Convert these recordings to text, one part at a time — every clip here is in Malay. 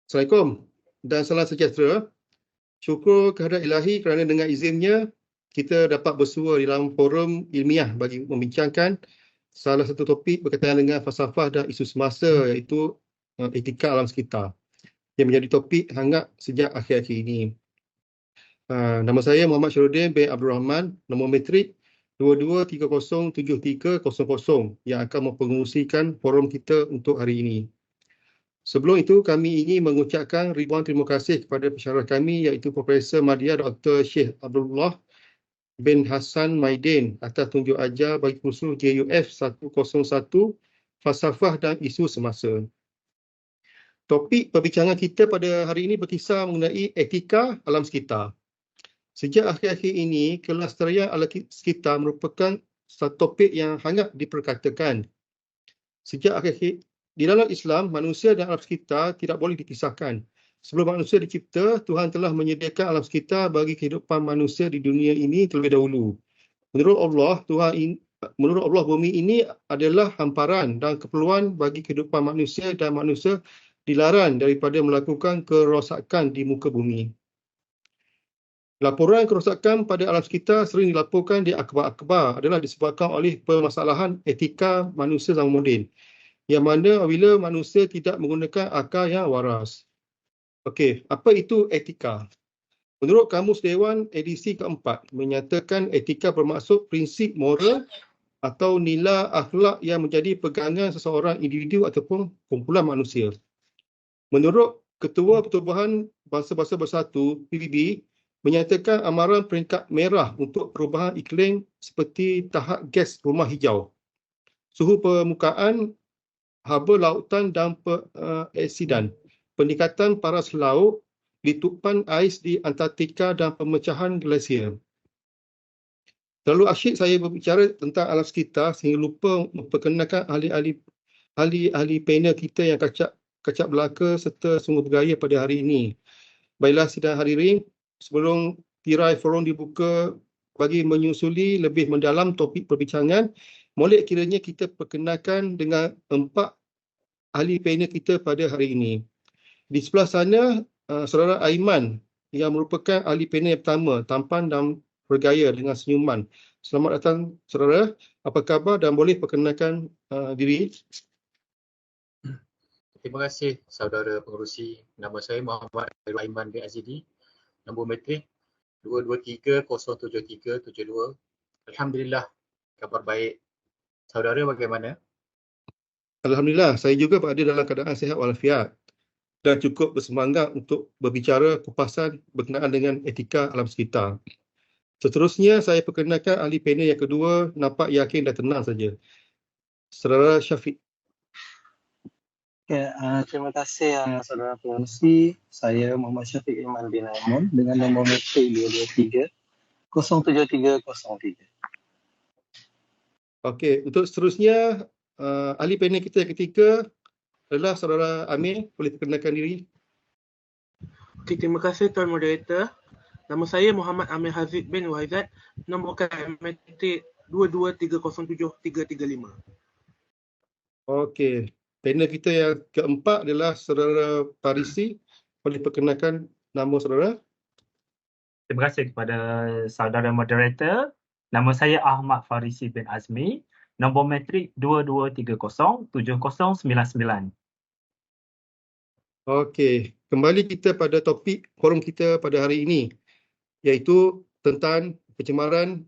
Assalamualaikum dan salam sejahtera. Syukur kehadirat Ilahi kerana dengan izinnya kita dapat bersua di dalam forum ilmiah bagi membincangkan salah satu topik berkaitan dengan falsafah dan isu semasa, iaitu etika alam sekitar yang menjadi topik hangat sejak akhir-akhir ini. Nama saya Muhammad Syarudin bin Abdul Rahman, nombor metrik 22307300 yang akan mempengerusikan forum kita untuk hari ini. Sebelum itu, kami ingin mengucapkan ribuan terima kasih kepada pensyarah kami, iaitu Profesor Madya Dr. Sheikh Abdullah bin Hassan Maidin atas tunjuk ajar bagi kursus JUF 101 Falsafah dan Isu Semasa. Topik perbincangan kita pada hari ini berkisar mengenai etika alam sekitar. Sejak akhir-akhir ini, kelestarian alam sekitar merupakan satu topik yang hangat diperkatakan. Sejak akhir-akhir di dalam Islam, manusia dan alam sekitar tidak boleh dipisahkan. Sebelum manusia dicipta, Tuhan telah menyediakan alam sekitar bagi kehidupan manusia di dunia ini terlebih dahulu. Menurut Allah, bumi ini adalah hamparan dan keperluan bagi kehidupan manusia dan manusia dilarang daripada melakukan kerosakan di muka bumi. Laporan kerosakan pada alam sekitar sering dilaporkan di akhbar-akhbar adalah disebabkan oleh permasalahan etika manusia zaman moden, yang mana apabila manusia tidak menggunakan akal yang waras. Okey, apa itu etika? Menurut Kamus Dewan edisi keempat, menyatakan etika bermaksud prinsip moral atau nilai akhlak yang menjadi pegangan seseorang individu ataupun kumpulan manusia. Menurut Ketua Pertubuhan Bangsa-Bangsa Bersatu, PBB, menyatakan amaran peringkat merah untuk perubahan iklim seperti tahap gas rumah hijau, suhu permukaan, haba lautan dan peaksidan, peningkatan paras laut, letupan ais di Antartika dan pemecahan glasier. Terlalu asyik saya berbicara tentang alam sekitar sehingga lupa memperkenalkan ahli panel kita yang kacak belaka serta sungguh bergaya pada hari ini. Baiklah sidang hadirin, sebelum tirai forum dibuka bagi menyusuli lebih mendalam topik perbincangan, boleh kiranya kita perkenalkan dengan 4 ahli panel kita pada hari ini. Di sebelah sana, saudara Aiman yang merupakan ahli panel yang pertama, tampan dan bergaya dengan senyuman. Selamat datang saudara, apa khabar dan boleh perkenalkan diri? Terima kasih saudara pengerusi. Nama saya Muhammad Aiman bin Azidi, nombor metrik 223-07372. Alhamdulillah, kabar baik. Saudara bagaimana? Alhamdulillah, saya juga berada dalam keadaan sihat walafiat dan cukup bersemangat untuk berbicara kupasan berkenaan dengan etika alam sekitar. Seterusnya, saya perkenalkan ahli panel yang kedua, nampak yakin dan tenang saja. Saudara Syafiq. Okay, terima kasih saudara pengerusi. Saya Muhammad Syafiq Iman bin Aiman dengan nombor metrik 223-07303. Okey, untuk seterusnya, ahli panel kita yang ketiga adalah saudara Amir. Boleh perkenalkan diri? Okay, terima kasih Tuan Moderator. Nama saya Muhammad Amir Hazid bin Wahizat, nombor metrik 22307-335. Okey, panel kita yang keempat adalah saudara Farisi. Boleh perkenalkan nama saudara? Terima kasih kepada saudara moderator. Nama saya Ahmad Farisi bin Azmi, nombor metrik 22307099. Okey, kembali kita pada topik forum kita pada hari ini, iaitu tentang pencemaran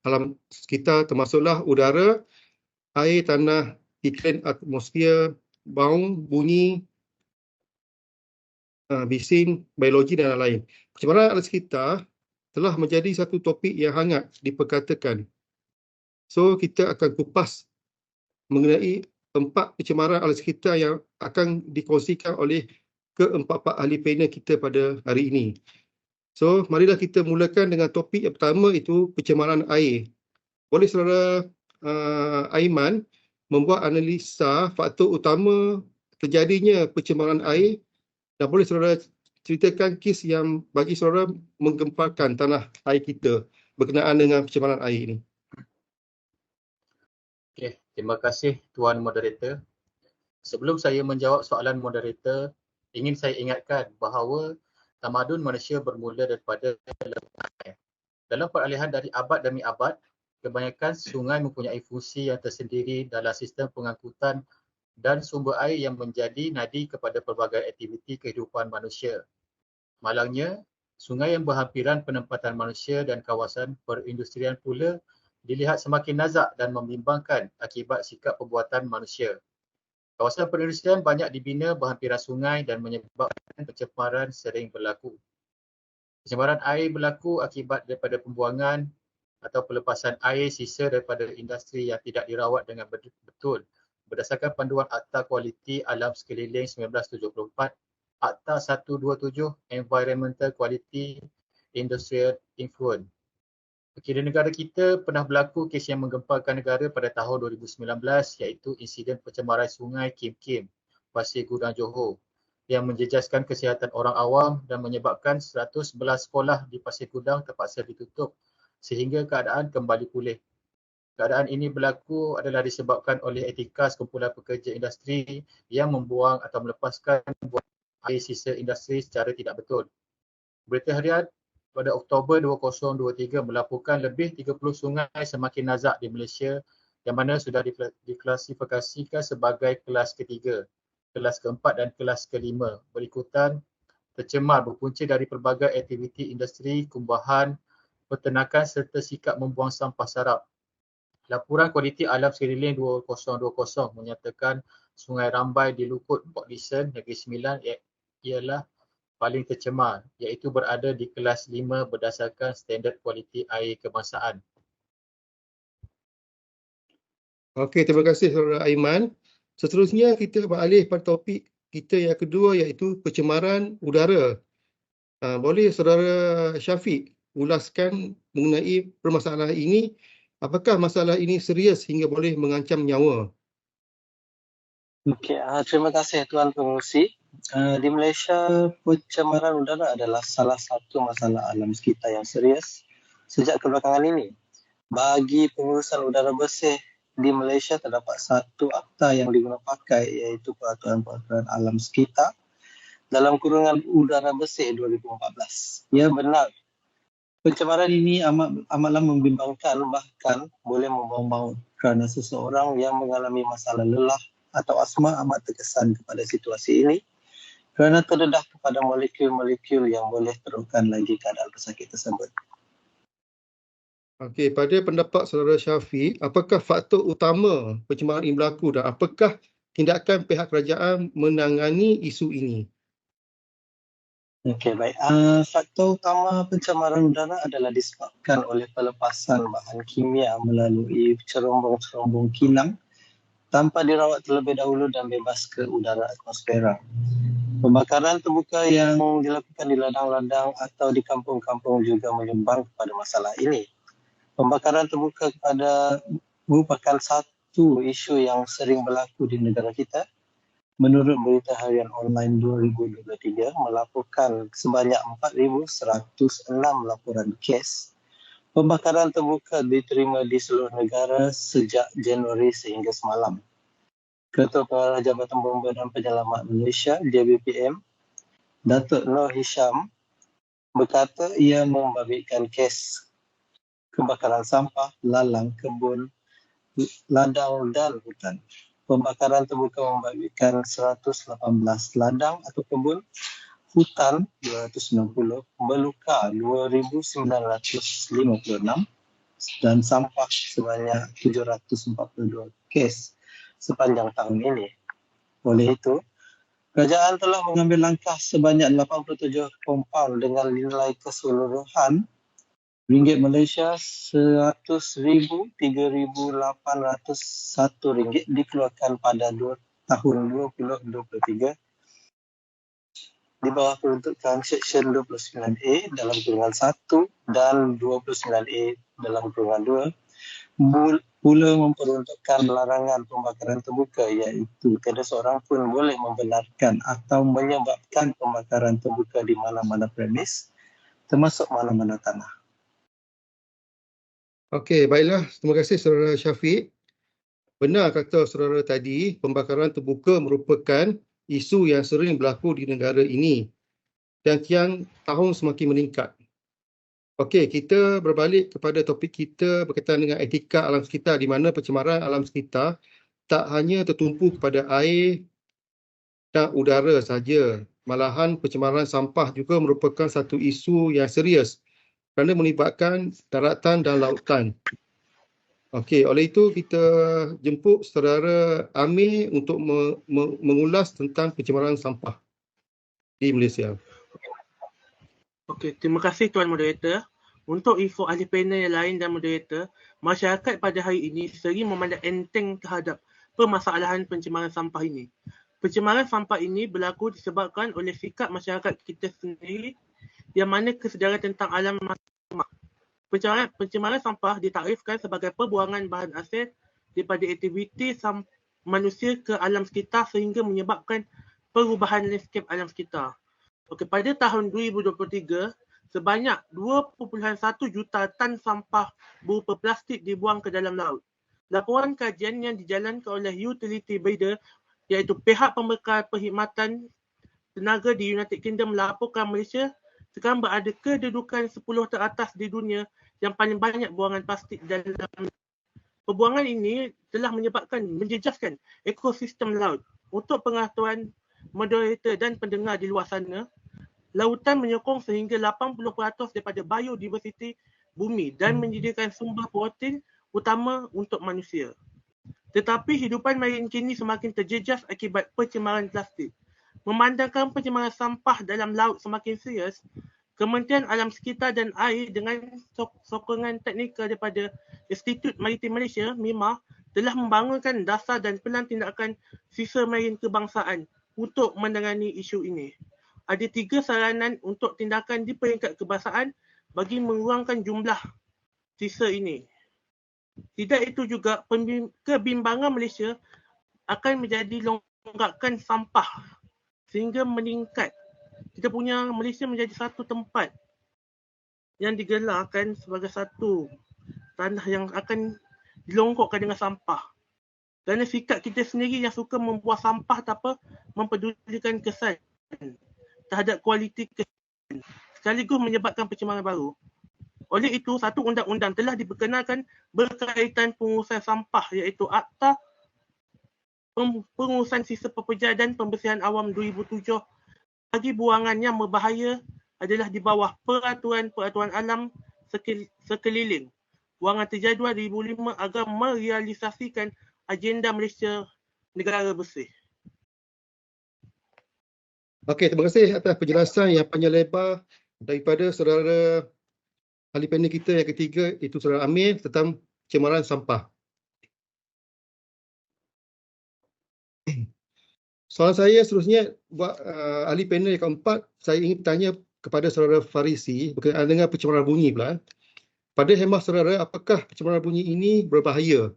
alam sekitar, termasuklah udara, air, tanah, iklim, atmosfer, bau, bunyi, bising, biologi dan lain-lain. Pencemaran alam sekitar telah menjadi satu topik yang hangat diperkatakan. So, kita akan kupas mengenai 4 pencemaran alam sekitar yang akan dikongsikan oleh keempat-empat ahli panel kita pada hari ini. So, marilah kita mulakan dengan topik yang pertama, itu pencemaran air. Boleh saudara Aiman membuat analisa faktor utama terjadinya pencemaran air, dan boleh saudara ceritakan kes yang bagi saudara menggemparkan tanah air kita berkenaan dengan pencemaran air ini. Okey, terima kasih Tuan Moderator. Sebelum saya menjawab soalan moderator, Ingin saya ingatkan bahawa tamadun manusia bermula daripada lemah. Dalam peralihan dari abad demi abad, kebanyakan sungai mempunyai fungsi yang tersendiri dalam sistem pengangkutan dan sumber air yang menjadi nadi kepada pelbagai aktiviti kehidupan manusia. Malangnya, sungai yang berhampiran penempatan manusia dan kawasan perindustrian pula dilihat semakin nazak dan membimbangkan akibat sikap perbuatan manusia. Kawasan perindustrian banyak dibina berhampiran sungai dan menyebabkan pencemaran sering berlaku. Pencemaran air berlaku akibat daripada pembuangan atau pelepasan air sisa daripada industri yang tidak dirawat dengan betul. Berdasarkan panduan Akta Kualiti Alam Sekeliling 1974, Akta 127 Environmental Quality Industrial Effluent. Kira negara kita pernah berlaku kes yang menggemparkan negara pada tahun 2019 iaitu insiden pencemaran sungai Kim Kim, Pasir Gudang Johor yang menjejaskan kesihatan orang awam dan menyebabkan 111 sekolah di Pasir Gudang terpaksa ditutup sehingga keadaan kembali pulih. Keadaan ini berlaku adalah disebabkan oleh etika sekumpulan pekerja industri yang membuang atau melepaskan air sisa industri secara tidak betul. Berita Harian pada Oktober 2023 melaporkan lebih 30 sungai semakin nazak di Malaysia yang mana sudah diklasifikasikan sebagai kelas ketiga, kelas keempat dan kelas kelima. Berikutan tercemar berpunca dari pelbagai aktiviti industri, kumbahan, peternakan serta sikap membuang sampah sarap. Laporan Kualiti Alam Sekeliling 2020 menyatakan Sungai Rambai di Lukut, Port Dickson, Negeri Sembilan ialah paling tercemar iaitu berada di kelas 5 berdasarkan standard kualiti air kebangsaan. Okey, terima kasih Saudara Aiman. Seterusnya kita beralih pada topik kita yang kedua iaitu pencemaran udara. Boleh Saudara Syafiq ulaskan mengenai permasalahan ini? Apakah masalah ini serius hingga boleh mengancam nyawa? Okey, terima kasih Tuan Pengerusi. Di Malaysia, pencemaran udara adalah salah satu masalah alam sekitar yang serius sejak kebelakangan ini. Bagi pengurusan udara bersih di Malaysia, terdapat satu akta yang digunakan pakai iaitu Peraturan-Peraturan Alam Sekitar dalam kurungan Udara Bersih 2014. Ya, benar. Pencemaran ini amatlah membimbangkan, bahkan boleh membawa maut kerana seseorang yang mengalami masalah lelah atau asma amat terkesan kepada situasi ini kerana terdedah kepada molekul-molekul yang boleh terukkan lagi keadaan pesakit tersebut. Okey, pada pendapat Saudara Syafiq, apakah faktor utama pencemaran ini berlaku dan apakah tindakan pihak kerajaan menangani isu ini? Okey, baik. Faktor utama pencemaran udara adalah disebabkan oleh pelepasan bahan kimia melalui cerombong-cerombong kilang tanpa dirawat terlebih dahulu dan bebas ke udara atmosfera. Pembakaran terbuka yang dilakukan di ladang-ladang atau di kampung-kampung juga menyumbang kepada masalah ini. Pembakaran terbuka merupakan satu isu yang sering berlaku di negara kita. Menurut Berita Harian Online 2023 melaporkan sebanyak 4,106 laporan kes pembakaran terbuka diterima di seluruh negara sejak Januari sehingga semalam. Ketua Pengarah Jabatan Bomba dan Penyelamat Malaysia, JBPM, Datuk Nur Hisham berkata ia membabitkan kes kebakaran sampah, lalang, kebun, ladang dan hutan. Pembakaran terbuka membabitkan 118 ladang atau kebun, hutan 290, berluka 2,956 dan sampah sebanyak 742 kes sepanjang tahun ini. Oleh itu, kerajaan telah mengambil langkah sebanyak 87 kompaun dengan nilai keseluruhan ringgit Malaysia 100,000 3,801 ringgit dikeluarkan pada tahun 2023 di bawah peruntukan Seksyen 29A dalam kurungan 1 dan 29A dalam kurungan 2 pula memperuntukkan larangan pembakaran terbuka iaitu tiada seorang pun boleh membenarkan atau menyebabkan pembakaran terbuka di mana-mana premis termasuk mana-mana tanah. Okey, baiklah. Terima kasih Saudara Syafiq. Benar kata saudara tadi, pembakaran terbuka merupakan isu yang sering berlaku di negara ini dan tiang tahun semakin meningkat. Okey, kita berbalik kepada topik kita berkaitan dengan etika alam sekitar, di mana pencemaran alam sekitar tak hanya tertumpu kepada air dan udara saja. Malahan pencemaran sampah juga merupakan satu isu yang serius kerana melibatkan daratan dan lautan. Okey, oleh itu kita jemput saudara Amir untuk mengulas tentang pencemaran sampah di Malaysia. Okey, terima kasih Tuan Moderator. Untuk info ahli panel yang lain dan moderator, masyarakat pada hari ini sering memandang enteng terhadap permasalahan pencemaran sampah ini. Pencemaran sampah ini berlaku disebabkan oleh sikap masyarakat kita sendiri yang mana kesedaran tentang alam lemah. Pencemaran sampah ditakifkan sebagai perbuangan bahan asal daripada aktiviti manusia ke alam sekitar sehingga menyebabkan perubahan landscape alam sekitar. Okey, pada tahun 2023, sebanyak 2.1 juta tan sampah berupa plastik dibuang ke dalam laut. Laporan kajian yang dijalankan oleh Utility Bidder iaitu pihak pembekal perkhidmatan tenaga di United Kingdom melaporkan Malaysia sekarang berada kedudukan 10 teratas di dunia yang paling banyak buangan plastik dalam. Pembuangan ini telah menjejaskan ekosistem laut. Untuk pengetahuan moderator dan pendengar di luar sana, lautan menyokong sehingga 80% daripada biodiversiti bumi dan menyediakan sumber protein utama untuk manusia. Tetapi hidupan marin kini semakin terjejas akibat pencemaran plastik. Memandangkan pencemaran sampah dalam laut semakin serius, Kementerian Alam Sekitar dan Air dengan sokongan teknikal daripada Institut Maritim Malaysia, MIMA, telah membangunkan dasar dan pelan tindakan sisa marin kebangsaan untuk menangani isu ini. Ada 3 saranan untuk tindakan di peringkat kebangsaan bagi mengurangkan jumlah sisa ini. Tidak itu juga, kebimbangan Malaysia akan menjadi longgakan sampah sehingga meningkat. Kita punya Malaysia menjadi satu tempat yang digelarkan sebagai satu tanah yang akan dilonggokkan dengan sampah. Kerana sikap kita sendiri yang suka membuang sampah tanpa mempedulikan kesan terhadap kualiti kesan, sekaligus menyebabkan pencemaran baru. Oleh itu, satu undang-undang telah diperkenalkan berkaitan pengurusan sampah iaitu Akta Pengurusan Sisa Pekerjaan dan Pembersihan Awam 2007 bagi buangan yang berbahaya adalah di bawah peraturan alam sekeliling. Buangan terjadual 2005 agar merealisasikan agenda Malaysia negara bersih. Okey, terima kasih atas penjelasan yang panjang lebar daripada saudara ahli panel kita yang ketiga, iaitu saudara Amir, tentang pencemaran sampah. Soalan saya seterusnya buat ahli panel yang keempat, saya ingin bertanya kepada saudara Farisi berkaitan dengan pencemaran bunyi pula. Pada khemah saudara, apakah pencemaran bunyi ini berbahaya?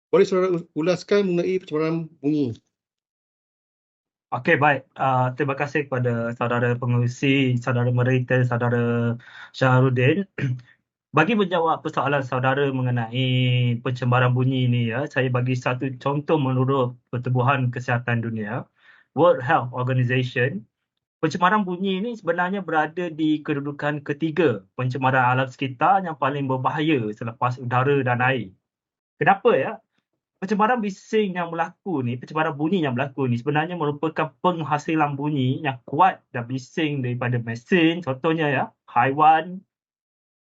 Boleh saudara ulaskan mengenai pencemaran bunyi? Okey, baik. Terima kasih kepada saudara pengerusi, saudara moderator, saudara Syahrudin. Bagi menjawab persoalan saudara mengenai pencemaran bunyi ini, saya bagi satu contoh menurut Pertubuhan Kesihatan Dunia, World Health Organization. Pencemaran bunyi ini sebenarnya berada di kedudukan ketiga pencemaran alam sekitar yang paling berbahaya selepas udara dan air. Kenapa ya? Pencemaran bising yang berlaku ni, pencemaran bunyi yang berlaku ni sebenarnya merupakan penghasilan bunyi yang kuat dan bising daripada mesin, contohnya ya, haiwan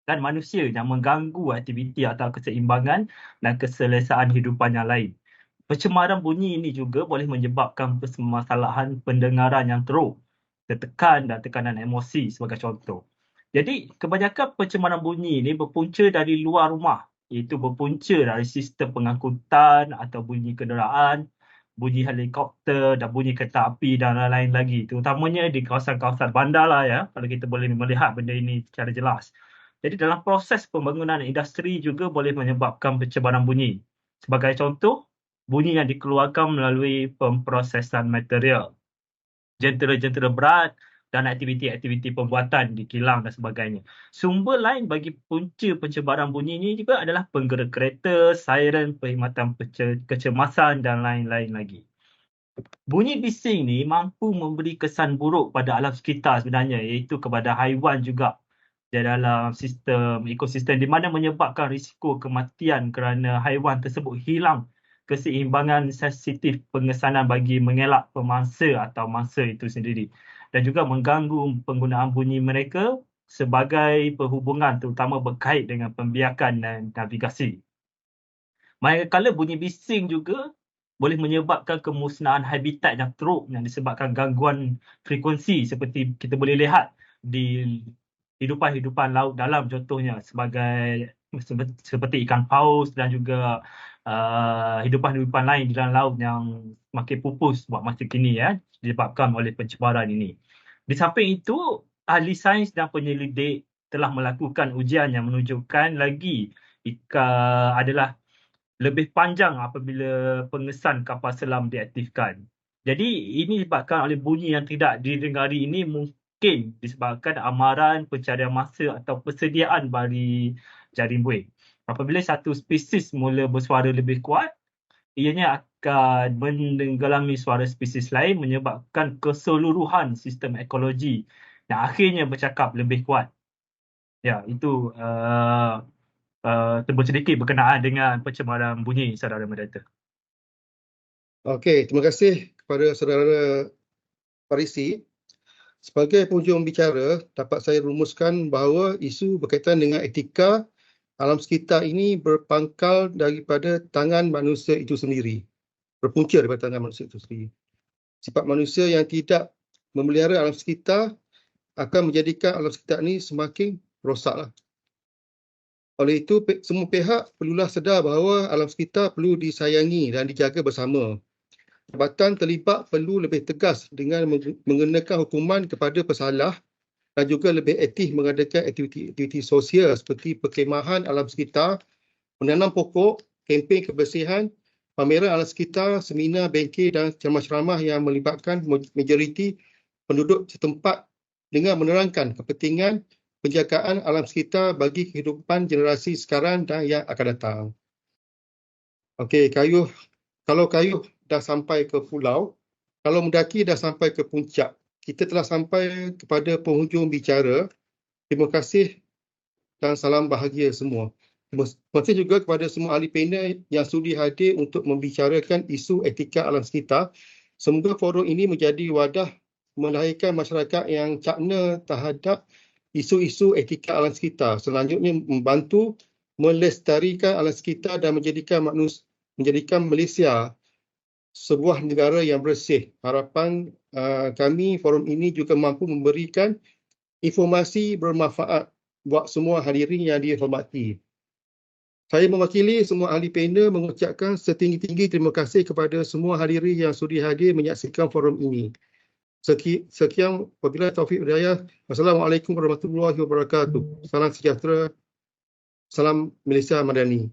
dan manusia yang mengganggu aktiviti atau keseimbangan dan keselesaan hidupan yang lain. Pencemaran bunyi ini juga boleh menyebabkan permasalahan pendengaran yang teruk, tertekan dan tekanan emosi sebagai contoh. Jadi, kebanyakan pencemaran bunyi ini berpunca dari luar rumah, iaitu berpunca dari sistem pengangkutan atau bunyi kenderaan, bunyi helikopter dan bunyi kereta api dan lain-lain lagi. Terutamanya di kawasan-kawasan bandar lah ya, kalau kita boleh melihat benda ini secara jelas. Jadi dalam proses pembangunan industri juga boleh menyebabkan pencemaran bunyi. Sebagai contoh, bunyi yang dikeluarkan melalui pemprosesan material, jentera-jentera berat dan aktiviti-aktiviti pembuatan di kilang dan sebagainya. Sumber lain bagi punca pencemaran bunyi ini juga adalah penggerak kereta, siren, perkhidmatan kecemasan dan lain-lain lagi. Bunyi bising ni mampu memberi kesan buruk pada alam sekitar sebenarnya, iaitu kepada haiwan juga di dalam sistem ekosistem, di mana menyebabkan risiko kematian kerana haiwan tersebut hilang keseimbangan sensitif pengesanan bagi mengelak pemangsa atau mangsa itu sendiri, dan juga mengganggu penggunaan bunyi mereka sebagai perhubungan, terutama berkait dengan pembiakan dan navigasi. Manakala bunyi bising juga boleh menyebabkan kemusnahan habitat yang teruk yang disebabkan gangguan frekuensi, seperti kita boleh lihat di hidupan laut dalam, contohnya seperti ikan paus dan juga hidupan-hidupan lain di dalam laut yang makin pupus buat masa kini disebabkan oleh pencemaran ini. Di samping itu, ahli sains dan penyelidik telah melakukan ujian yang menunjukkan lagi adalah lebih panjang apabila pengesan kapal selam diaktifkan. Jadi ini disebabkan oleh bunyi yang tidak didengari ini, mungkin disebabkan amaran, pencarian masa atau persediaan bagi jaring buih. Apabila satu spesies mula bersuara lebih kuat, ianya akan menenggelami suara spesies lain, menyebabkan keseluruhan sistem ekologi yang akhirnya bercakap lebih kuat. Ya, itu sedikit berkenaan dengan pencemaran bunyi, saudara moderator. Okey, terima kasih kepada saudara Parisi. Sebagai penghujung bicara, dapat saya rumuskan bahawa isu berkaitan dengan etika alam sekitar ini berpangkal daripada tangan manusia itu sendiri. Berpunca daripada tangan manusia itu sendiri. Sifat manusia yang tidak memelihara alam sekitar akan menjadikan alam sekitar ini semakin rosaklah. Oleh itu, semua pihak perlulah sedar bahawa alam sekitar perlu disayangi dan dijaga bersama. Jabatan terlibat perlu lebih tegas dengan mengenakan hukuman kepada pesalah dan juga lebih aktif mengadakan aktiviti sosial seperti perkhemahan alam sekitar, menanam pokok, kempen kebersihan, pameran alam sekitar, seminar, bengkel dan ceramah-ceramah yang melibatkan majoriti penduduk setempat dengan menerangkan kepentingan penjagaan alam sekitar bagi kehidupan generasi sekarang dan yang akan datang. Okey, kalau kayuh dah sampai ke pulau, kalau mendaki dah sampai ke puncak, kita telah sampai kepada penghujung bicara. Terima kasih dan salam bahagia semua. Terima kasih juga kepada semua ahli panel yang sudi hadir untuk membicarakan isu etika alam sekitar. Semoga forum ini menjadi wadah melahirkan masyarakat yang cakna terhadap isu-isu etika alam sekitar. Selanjutnya membantu melestarikan alam sekitar dan menjadikan Malaysia sebuah negara yang bersih. Harapan kami forum ini juga mampu memberikan informasi bermanfaat buat semua hadirin yang dihormati. Saya mewakili semua ahli panel mengucapkan setinggi-tinggi terima kasih kepada semua hadirin yang sudi hadir menyaksikan forum ini. Sekian, wabillahi taufiq wal hidayah. Wassalamualaikum warahmatullahi wabarakatuh. Salam sejahtera. Salam Malaysia Madani.